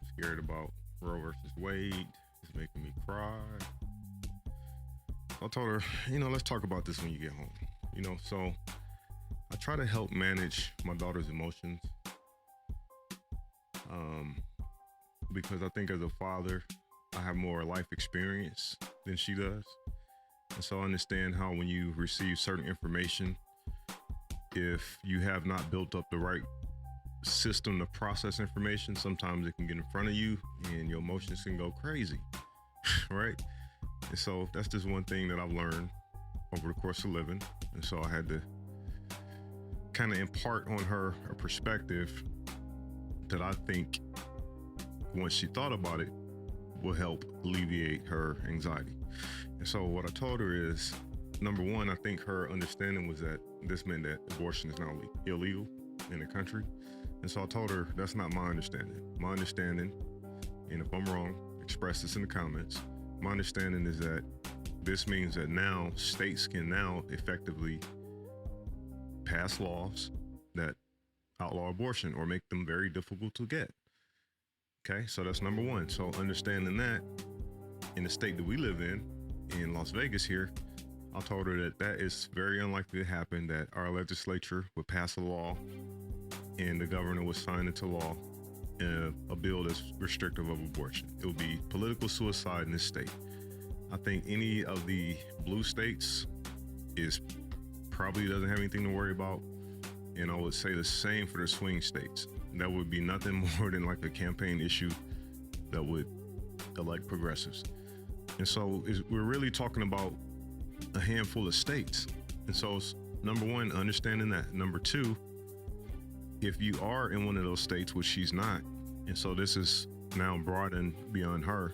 Scared about Roe versus Wade. It's making me cry. I told her, let's talk about this when you get home. So I try to help manage my daughter's emotions um, because I think as a father, I have more life experience than she does. And so I understand how when you receive certain information, if you have not built up the right system to process information, sometimes it can get in front of you and your emotions can go crazy, right? And so that's just one thing that I've learned over the course of living. And so I had to kind of impart on her a perspective that I think once she thought about it will help alleviate her anxiety. And so what I told her is, number one, I think her understanding was that this meant that abortion is now illegal in the country. And so I told her that's not my understanding. My understanding, and if I'm wrong, express this in the comments. My understanding is that this means that now states can now effectively pass laws that outlaw abortion or make them very difficult to get. Okay, so that's number one. So understanding that in the state that we live in Las Vegas here, I told her that that is very unlikely to happen, that our legislature would pass a law and the governor would sign into law a bill that's restrictive of abortion. It would be political suicide in this state. I think any of the blue states is probably doesn't have anything to worry about. And I would say the same for the swing states. That would be nothing more than like a campaign issue that would elect progressives. And so we're really talking about a handful of states. And so number one, understanding that. Number two, if you are in one of those states, which she's not, and so this is now broadened beyond her,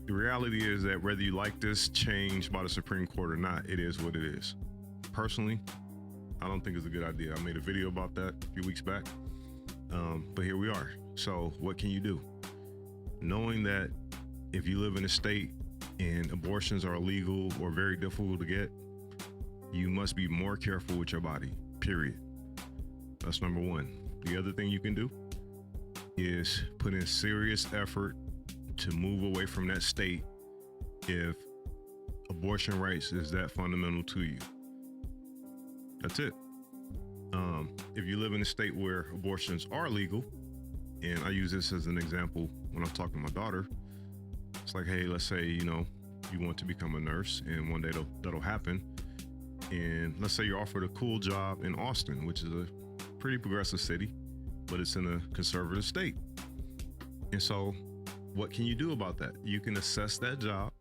the reality is that whether you like this change by the Supreme Court or not, it is what it is. Personally, I don't think it's a good idea. I made a video about that a few weeks back, but here we are. So what can you do? Knowing that if you live in a state and abortions are illegal or very difficult to get, you must be more careful with your body, period. That's number one. The other thing you can do is put in serious effort to move away from that state if abortion rights is that fundamental to you. That's it. If you live in a state where abortions are legal, and I use this as an example when I'm talking to my daughter, it's like, hey, let's say, you want to become a nurse and one day that'll happen. And let's say you're offered a cool job in Austin, which is a pretty progressive city, but it's in a conservative state. And so what can you do about that? You can assess that job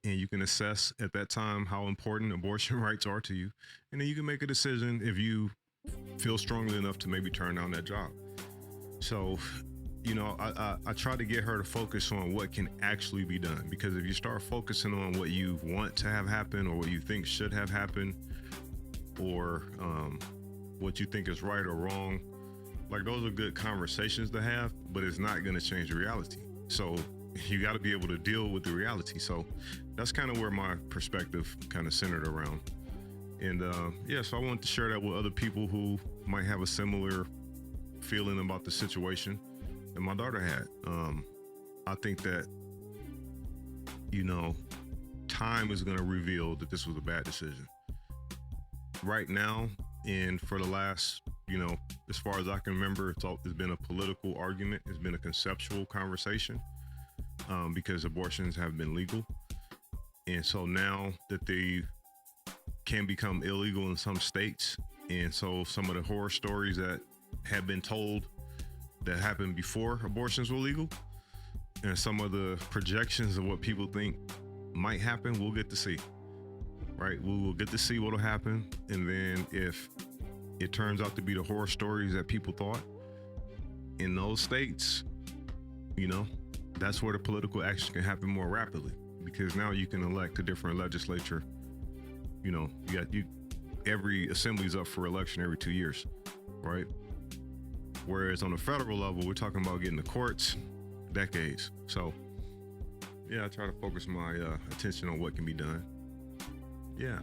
and you can assess at that time how important abortion rights are to you. And then you can make a decision if you feel strongly enough to maybe turn down that job. So, I try to get her to focus on what can actually be done, because if you start focusing on what you want to have happen or what you think should have happened or what you think is right or wrong, like those are good conversations to have, but it's not going to change the reality. So you got to be able to deal with the reality. So that's kind of where my perspective kind of centered around. And so I wanted to share that with other people who might have a similar feeling about the situation that my daughter had. I think that, time is going to reveal that this was a bad decision. Right now, and for the last, as far as I can remember, it's been a political argument. It's been a conceptual conversation because abortions have been legal. And so now that they can become illegal in some states, and so some of the horror stories that have been told that happened before abortions were legal, and some of the projections of what people think might happen, we'll get to see. Right? We will get to see what'll happen. And then if it turns out to be the horror stories that people thought in those states, that's where the political action can happen more rapidly, because now you can elect a different legislature. Every assembly's up for election every 2 years, right? Whereas on the federal level, we're talking about getting the courts decades. So I try to focus my attention on what can be done. Yeah.